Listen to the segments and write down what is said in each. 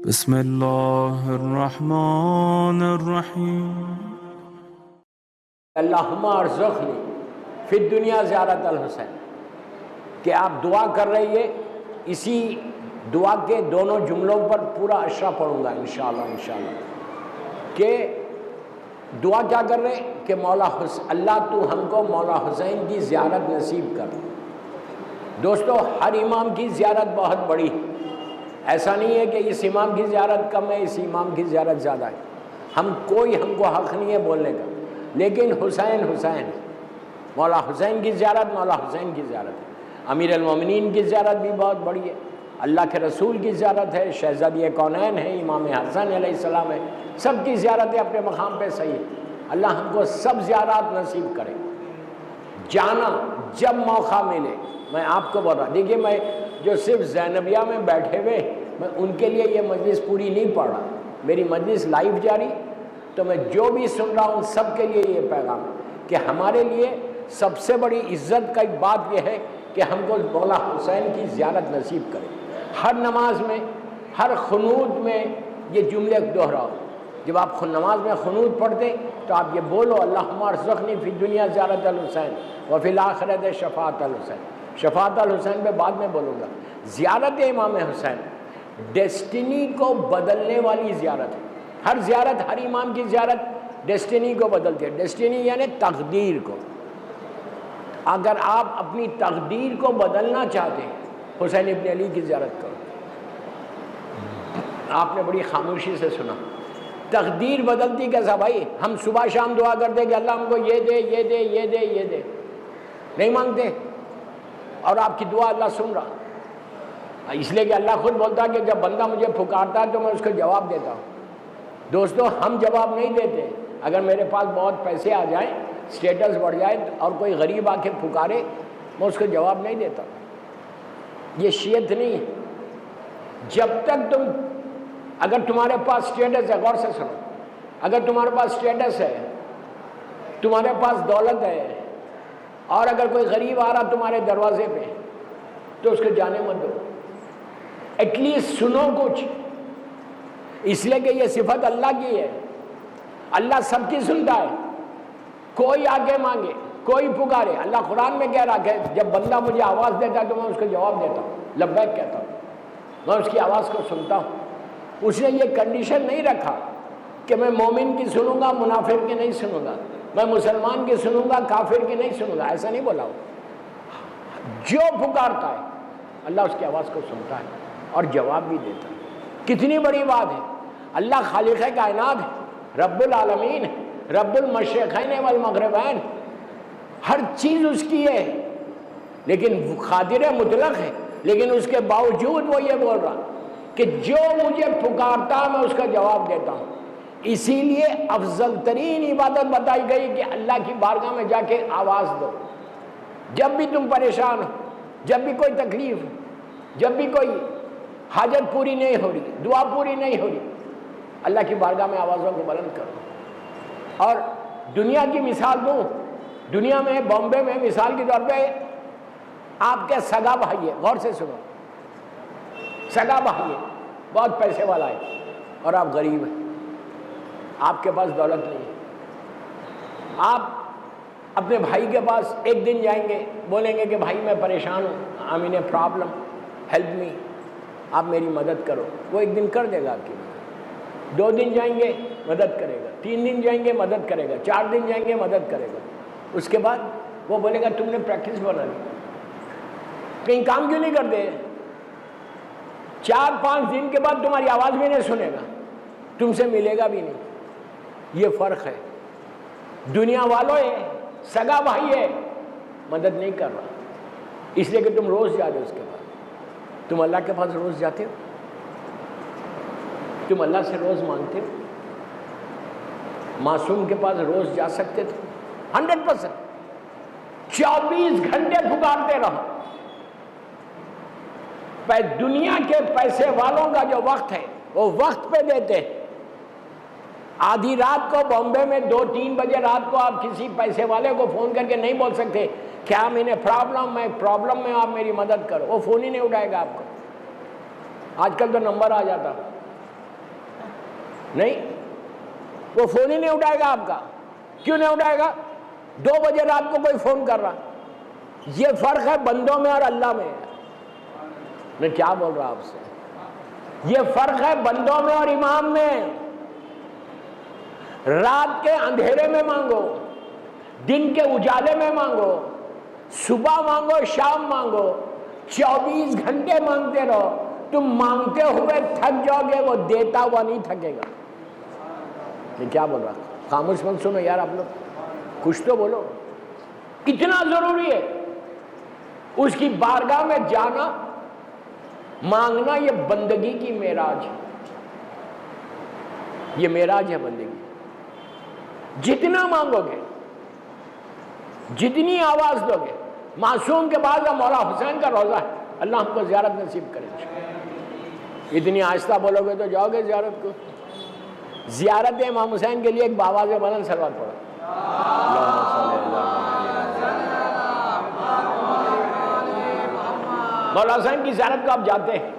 بسم اللہ الرحمن الرحیم اللہم ارزقنی فی الدنیا زیارت الحسین کہ آپ دعا کر رہی ہے، اسی دعا کے دونوں جملوں پر پورا اشرا پڑھوں گا انشاءاللہ کہ دعا کیا کر رہے ہیں کہ مولا حسین، اللہ تو ہم کو مولا حسین کی زیارت نصیب کر۔ دوستو، ہر امام کی زیارت بہت بڑی ہے، ایسا نہیں ہے کہ اس امام کی زیارت کم ہے، اس امام کی زیارت زیادہ ہے، ہم کو حق نہیں ہے بولنے کا، لیکن حسین مولا حسین کی زیارت مولا حسین کی زیارت ہے۔ امیر المومنین کی زیارت بھی بہت بڑی ہے، اللہ کے رسول کی زیارت ہے، شہزادی کونین ہے، امام حسن علیہ السلام ہے، سب کی زیارتیں اپنے مقام پہ صحیح ہے۔ اللہ ہم کو سب زیارات نصیب کرے، جانا جب موقع ملے۔ میں آپ کو بول رہا، دیکھیے میں جو صرف زینبیہ میں بیٹھے ہوئے، میں ان کے لیے یہ مجلس پوری نہیں پڑھ رہا، میری مجلس لائیو جاری، تو میں جو بھی سن رہا ہوں سب کے لیے یہ پیغام ہے کہ ہمارے لیے سب سے بڑی عزت کا ایک بات یہ ہے کہ ہم کو مولا حسین کی زیارت نصیب کرے۔ ہر نماز میں، ہر خنود میں یہ جملے دہراؤ۔ جب آپ نماز میں خنود پڑھتے تو آپ یہ بولو، اللہم ارزقنی فی الدنیا زیارت الحسین وفی الآخرۃ شفاعت الحسین۔ شفاعت الحسین پہ بعد میں بولوں گا۔ زیارت امام حسین ڈیسٹینی کو بدلنے والی زیارت ہے۔ ہر زیارت، ہر امام کی زیارت ڈیسٹینی کو بدلتی ہے۔ ڈیسٹینی یعنی تقدیر کو۔ اگر آپ اپنی تقدیر کو بدلنا چاہتے ہیں، حسین ابن علی کی زیارت کرو۔ آپ نے بڑی خاموشی سے سنا، تقدیر بدلتی کیسا بھائی؟ ہم صبح شام دعا کرتے کہ اللہ ہم کو یہ دے، یہ دے، یہ دے، یہ دے، نہیں مانگتے، اور آپ کی دعا اللہ سن رہا، اس لیے کہ اللہ خود بولتا کہ جب بندہ مجھے پکارتا ہے تو میں اس کو جواب دیتا ہوں۔ دوستو، ہم جواب نہیں دیتے۔ اگر میرے پاس بہت پیسے آ جائیں، سٹیٹس بڑھ جائے اور کوئی غریب آ کے پکارے، میں اس کو جواب نہیں دیتا۔ یہ شیعت نہیں ہے۔ جب تک اگر تمہارے پاس سٹیٹس ہے، غور سے سنو، اگر تمہارے پاس سٹیٹس ہے، تمہارے پاس دولت ہے، اور اگر کوئی غریب آ رہا تمہارے دروازے پہ تو اس کو جانے مت دو، ایٹ لیسٹ سنو کچھ، اس لیے کہ یہ صفت اللہ کی ہے۔ اللہ سب کی سنتا ہے، کوئی آگے مانگے، کوئی پکارے۔ اللہ قرآن میں کہہ رہا کہ جب بندہ مجھے آواز دیتا ہے تو میں اس کو جواب دیتا ہوں، لبیک کہتا ہوں، میں اس کی آواز کو سنتا ہوں۔ اس نے یہ کنڈیشن نہیں رکھا کہ میں مومن کی سنوں گا، منافق کی نہیں سنوں گا، میں مسلمان کی سنوں گا، کافر کی نہیں سنوں گا، ایسا نہیں بولا ہوں۔ جو پکارتا ہے اللہ اس کی آواز کو سنتا ہے اور جواب بھی دیتا ہے۔ کتنی بڑی بات ہے! اللہ خالق کائنات ہے، رب العالمین ہے، رب المشرقین والمغربین، ہر چیز اس کی ہے، لیکن قادر مطلق ہے، لیکن اس کے باوجود وہ یہ بول رہا کہ جو مجھے پکارتا میں اس کا جواب دیتا ہوں۔ اسی لیے افضل ترین عبادت بتائی گئی کہ اللہ کی بارگاہ میں جا کے آواز دو۔ جب بھی تم پریشان ہو، جب بھی کوئی تکلیف ہو، جب بھی کوئی حاجت پوری نہیں ہو رہی، دعا پوری نہیں ہو رہی، اللہ کی بارگاہ میں آوازوں کو بلند کرو۔ اور دنیا کی مثال دوں، دنیا میں بامبے میں مثال کے طور پہ آپ کے سگا بھائی ہے، غور سے سنو، سگا بھائی ہے، بہت پیسے والا ہے، اور آپ غریب ہیں، آپ کے پاس دولت نہیں ہے۔ آپ اپنے بھائی کے پاس ایک دن جائیں گے، بولیں گے کہ بھائی میں پریشان ہوں، I am in a problem, help me, آپ میری مدد کرو۔ وہ ایک دن کر دے گا آپ کی مدد۔ 2 دن جائیں گے، مدد کرے گا۔ 3 دن جائیں گے، مدد کرے گا۔ 4 دن جائیں گے، مدد کرے گا۔ اس کے بعد وہ بولے گا تم نے پریکٹس بنا لی، کہیں کام کیوں نہیں کرتے؟ 4-5 دن کے بعد تمہاری آواز بھی نہیں سنے گا، تم سے ملے گا بھی نہیں۔ یہ فرق ہے۔ دنیا والوں ہے، سگا بھائی ہے، مدد نہیں کر رہا، اس لیے کہ تم روز جا رہے ہو اس کے بعد۔ تم اللہ کے پاس روز جاتے ہو؟ تم اللہ سے روز مانگتے ہو؟ معصوم کے پاس روز جا سکتے تھے؟ 100%۔ 24 گھنٹے پکارتے رہو۔ دنیا کے پیسے والوں کا جو وقت ہے وہ وقت پہ دیتے ہیں۔ آدھی رات کو بامبے میں 2-3 بجے رات کو آپ کسی پیسے والے کو فون کر کے نہیں بول سکتے کیا میں نے پرابلم میں آپ میری مدد کرو، وہ فون ہی نہیں اٹھائے گا آپ کو۔ آج کل تو نمبر آ جاتا، نہیں، وہ فون ہی نہیں اٹھائے گا آپ کا. کیوں نہیں اٹھائے گا؟ 2 بجے رات کو کوئی فون کر رہا. یہ فرق ہے بندوں میں اور اللہ میں. میں کیا بول رہا آپ سے؟ یہ فرق ہے بندوں میں اور امام میں. رات کے اندھیرے میں مانگو، دن کے اجالے میں مانگو، صبح مانگو، شام مانگو، 24 گھنٹے مانگتے رہو. تم مانگتے ہوئے تھک جاؤ گے، وہ دیتا ہوا نہیں تھکے گا. میں کیا بول رہا؟ خاموش مت سنو یار، آپ لوگ کچھ تو بولو. کتنا ضروری ہے اس کی بارگاہ میں جانا، مانگنا. یہ بندگی کی معراج ہے، یہ معراج ہے بندگی. جتنا مانگو گے، جتنی آواز دو گے. معصوم کے بعد مولا حسین کا روضہ ہے، اللہ ہم کو زیارت نصیب کرے. اتنی آہستہ بولو گے تو جاؤ گے زیارت کو. زیارت امام حسین کے لیے ایک بآواز بلند صلوات پڑھو. مولا حسین کی زیارت کو آپ جاتے ہیں،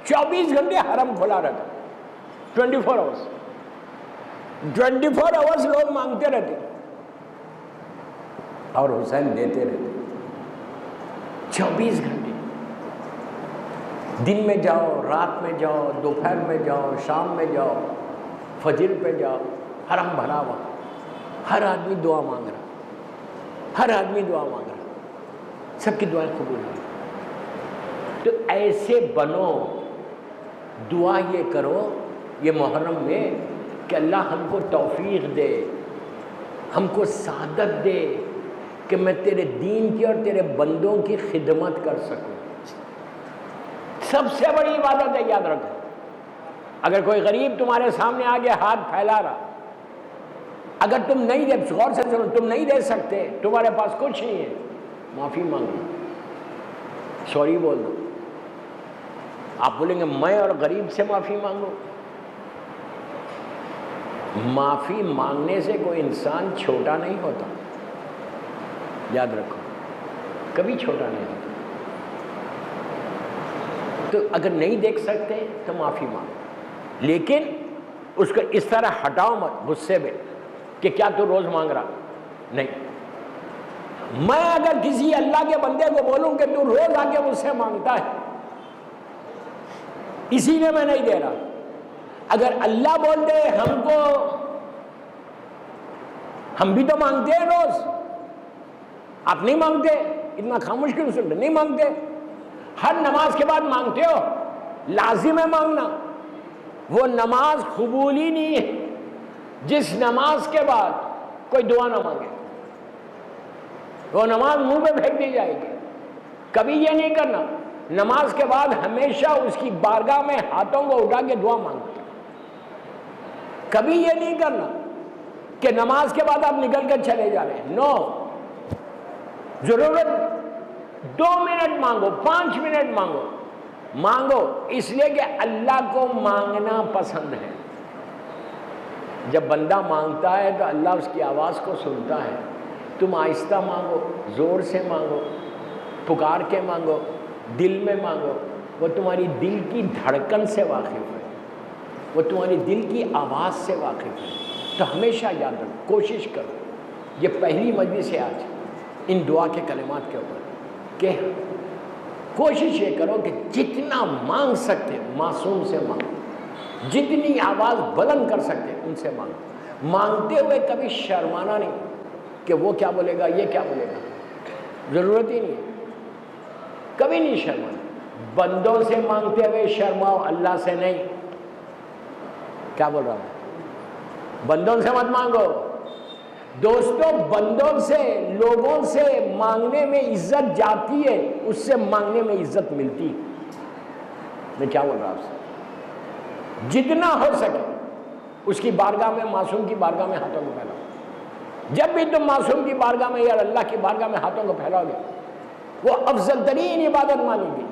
24 گھنٹے حرم کھلا رہتا، 24 آورس. 24 آورس لوگ مانگتے رہتے اور حسین دیتے رہتے. 24 گھنٹے، دن میں جاؤ، رات میں جاؤ، دوپہر میں جاؤ، شام میں جاؤ، فجر پہ جاؤ، حرم بھرا ہوا. ہر آدمی دعا مانگ رہا، ہر آدمی دعا مانگ رہا. سب کی دعائیں قبول ہوئی. تو ایسے بنو، دعا یہ کرو یہ محرم میں کہ اللہ ہم کو توفیق دے، ہم کو سعادت دے کہ میں تیرے دین کی اور تیرے بندوں کی خدمت کر سکوں. سب سے بڑی عبادت ہے، یاد رکھو. اگر کوئی غریب تمہارے سامنے آگے ہاتھ پھیلا رہا، اگر تم نہیں دے، غور سے سنو، تم نہیں دے سکتے، تمہارے پاس کچھ نہیں ہے، معافی مانگو، سوری بول دو. آپ بولیں گے میں اور غریب سے معافی مانگو؟ معافی مانگنے سے کوئی انسان چھوٹا نہیں ہوتا، یاد رکھو، کبھی چھوٹا نہیں ہوتا. تو اگر نہیں دیکھ سکتے تو معافی مانگو، لیکن اس کو اس طرح ہٹاؤ مت غصے میں کہ کیا تو روز مانگ رہا. نہیں، میں اگر کسی اللہ کے بندے کو بولوں کہ تو روز آ کے مجھ سے مانگتا ہے، اسی لیے میں نہیں دے رہا. اگر اللہ بول دے ہم کو، ہم بھی تو مانگتے ہیں روز، آپ نہیں مانگتے، اتنا خاموش کیوں سن رہے؟ نہیں مانگتے، ہر نماز کے بعد مانگتے ہو، لازم ہے مانگنا. وہ نماز قبول ہی نہیں ہے جس نماز کے بعد کوئی دعا نہ مانگے. وہ نماز منہ پہ پھینک دی جائے گی. کبھی یہ نہیں کرنا، نماز کے بعد ہمیشہ اس کی بارگاہ میں ہاتھوں کو اٹھا کے دعا مانگتے. کبھی یہ نہیں کرنا کہ نماز کے بعد آپ نکل کر چلے جا رہے ہیں. نو، ضرورت 2 منٹ مانگو، 5 منٹ مانگو. مانگو اس لیے کہ اللہ کو مانگنا پسند ہے. جب بندہ مانگتا ہے تو اللہ اس کی آواز کو سنتا ہے. تم آہستہ مانگو، زور سے مانگو، پکار کے مانگو، دل میں مانگو. وہ تمہاری دل کی دھڑکن سے واقف ہے، وہ تمہاری دل کی آواز سے واقف ہے. تو ہمیشہ یاد رکھو، کوشش کرو. یہ پہلی مجلس ہے آج ان دعا کے کلمات کے اوپر کہ کوشش یہ کرو کہ جتنا مانگ سکتے معصوم سے مانگو، جتنی آواز بلند کر سکتے ان سے مانگو. مانگتے ہوئے کبھی شرمانا نہیں کہ وہ کیا بولے گا، یہ کیا بولے گا. ضرورت ہی نہیں ہے، کبھی نہیں شرمانا. بندوں سے مانگتے ہوئے شرماؤ، اللہ سے نہیں. کیا بول رہا ہوں؟ بندوں سے مت مانگو. دوستوں، بندوں سے، لوگوں سے مانگنے میں عزت جاتی ہے، اس سے مانگنے میں عزت ملتی. میں کیا بول رہا ہوں آپ سے؟ جتنا ہو سکے اس کی بارگاہ میں، معصوم کی بارگاہ میں ہاتھوں کو پھیلاؤ. جب بھی تم معصوم کی بارگاہ میں یا اللہ کی بارگاہ میں ہاتھوں کو پھیلاؤ گے، وہ افضل ترین عبادت مانی گی.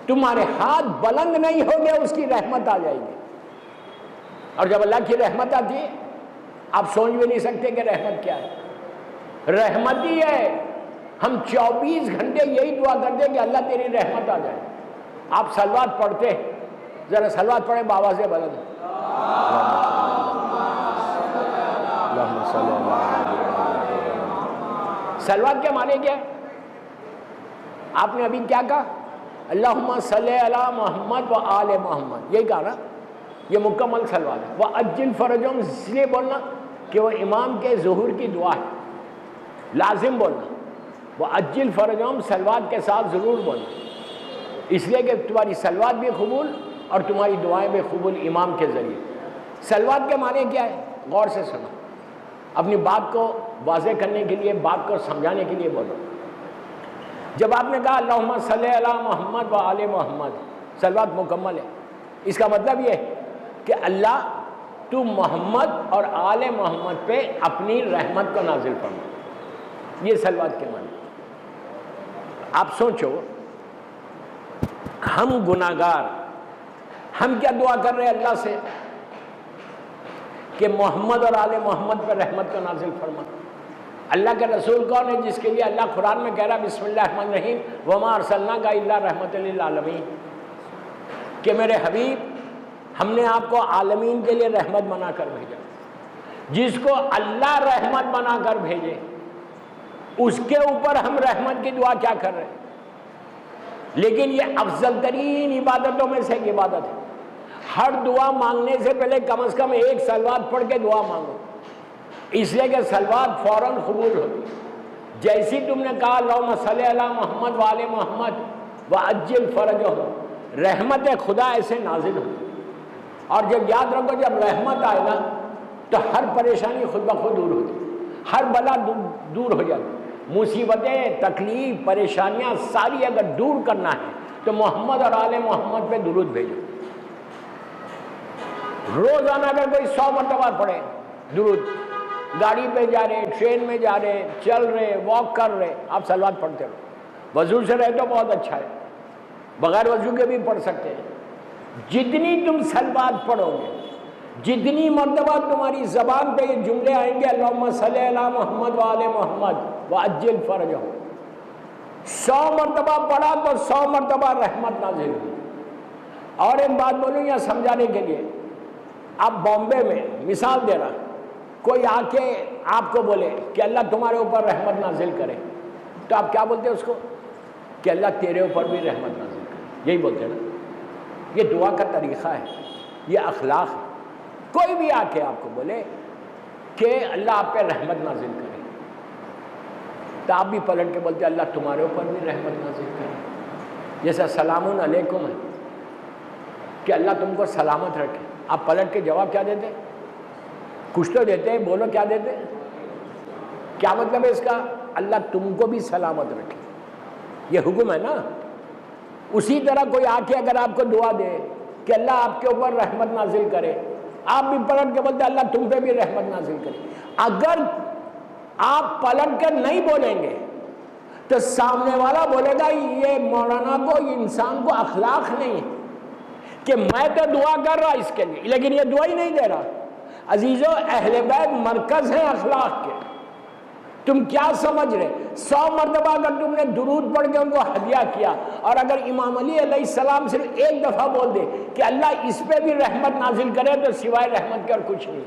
تمہارے ہاتھ بلند نہیں ہوں گے، اس کی رحمت آ جائے گی. اور جب اللہ کی رحمت آتی ہے، آپ سوچ بھی نہیں سکتے کہ رحمت کیا ہے. رحمت ہی ہے. ہم 24 گھنٹے یہی دعا کرتے کہ اللہ تیری رحمت آ جائے. آپ صلوات پڑھتے، ذرا صلوات پڑھیں بآواز بلند. اللہم صلی اللہ علیہ وسلم۔ صلوات کے معنی کیا ہے؟ آپ نے ابھی کیا کہا؟ اللہم صلی علی محمد و آل محمد، یہی کہا نا؟ یہ مکمل صلوات ہے۔ وَأَجِّلْ فَرَجَهُمْ، اس لیے بولنا کہ وہ امام کے ظہور کی دعا ہے، لازم بولنا۔ وَأَجِّلْ فَرَجَهُمْ، صلوات کے ساتھ ضرور بولنا، اس لیے کہ تمہاری صلوات بھی قبول اور تمہاری دعائیں بھی قبول امام کے ذریعے۔ صلوات کے معنی کیا ہے؟ غور سے سنو، اپنی بات کو واضح کرنے کے لیے، بات کو سمجھانے کے لیے بولو۔ جب آپ نے کہا اللہم صلی علی محمد و آل محمد، صلوات مکمل ہے، اس کا مطلب یہ ہے کہ اللہ تو محمد اور آل محمد پہ اپنی رحمت کو نازل فرما، یہ صلوات کے معنی۔ آپ سوچو، ہم گناہگار، ہم کیا دعا کر رہے ہیں اللہ سے کہ محمد اور آل محمد پہ رحمت کو نازل فرما۔ اللہ کے رسول کون ہے جس کے لیے اللہ قرآن میں کہہ رہا بسم اللہ الرحمن الرحیم وما ارسلناک الا رحمۃ للعالمین، کہ میرے حبیب ہم نے آپ کو عالمین کے لیے رحمت بنا کر بھیجا۔ جس کو اللہ رحمت بنا کر بھیجے اس کے اوپر ہم رحمت کی دعا کیا کر رہے ہیں؟ لیکن یہ افضل ترین عبادتوں میں سے ایک عبادت ہے۔ ہر دعا مانگنے سے پہلے کم از کم ایک صلوات پڑھ کے دعا مانگو، اس لیے کہ صلوات فوراً قبول ہوتی۔ جیسی تم نے کہا اللہم صلی علی محمد و آل محمد وعجل فرجہم، رحمت خدا ایسے نازل ہوتی۔ اور جب یاد رکھو جب رحمت آئے نا تو ہر پریشانی خود بخود دور ہوتی، ہر بلا دور ہو جاتی۔ مصیبتیں، تکلیف، پریشانیاں ساری اگر دور کرنا ہے تو محمد اور آل محمد پہ درود بھیجو۔ روزانہ اگر کوئی 100 مرتبہ پڑھے درود، گاڑی پہ جا رہے، ٹرین میں جا رہے، چل رہے، واک کر رہے، آپ صلوات پڑھتے رہو۔ وضو سے رہے تو بہت اچھا ہے، بغیر وضو کے بھی پڑھ سکتے ہیں۔ جتنی تم صلوات پڑھو گے، جتنی مرتبہ تمہاری زبان پہ یہ جملے آئیں گے اللہم صلی علی محمد و آل محمد وعجل فرجہم، 100 مرتبہ پڑھا تو 100 مرتبہ رحمت نازل ہوئی۔ اور ایک بات بولوں یا سمجھانے کے لیے، آپ بامبے میں مثال دے رہا، کوئی آ کے آپ کو بولے کہ اللہ تمہارے اوپر رحمت نازل کرے، تو آپ کیا بولتے ہیں اس کو؟ کہ اللہ تیرے اوپر بھی رحمت نازل کرے، یہی بولتے ہیں نا۔ یہ دعا کا طریقہ ہے، یہ اخلاق ہے۔ کوئی بھی آ کے آپ کو بولے کہ اللہ آپ پہ رحمت نازل کرے، تو آپ بھی پلٹ کے بولتے اللہ تمہارے اوپر بھی رحمت نازل کرے۔ جیسا سلام علیکم ہے کہ اللہ تم کو سلامت رکھے، آپ پلٹ کے جواب کیا دیتے؟ کچھ تو دیتے ہیں، بولو کیا دیتے؟ کیا مطلب ہے اس کا؟ اللہ تم کو بھی سلامت رکھے، یہ حکم ہے نا۔ اسی طرح کوئی آ کے اگر آپ کو دعا دے کہ اللہ آپ کے اوپر رحمت نازل کرے، آپ بھی پلٹ کے بولتے اللہ تم پہ بھی رحمت نازل کرے۔ اگر آپ پلٹ کر نہیں بولیں گے تو سامنے والا بولے گا یہ مولانا کو، یہ انسان کو اخلاق نہیں ہے کہ میں تو دعا کر رہا اس کے لیے لیکن یہ دعا ہی نہیں دے رہا۔ عزیزو، اہل بیت مرکز ہیں اخلاق کے، تم کیا سمجھ رہے؟ 100 مرتبہ اگر تم نے درود پڑھ کے ان کو ہدیہ کیا، اور اگر امام علی علیہ السلام صرف ایک دفعہ بول دے کہ اللہ اس پہ بھی رحمت نازل کرے، تو سوائے رحمت کے اور کچھ نہیں۔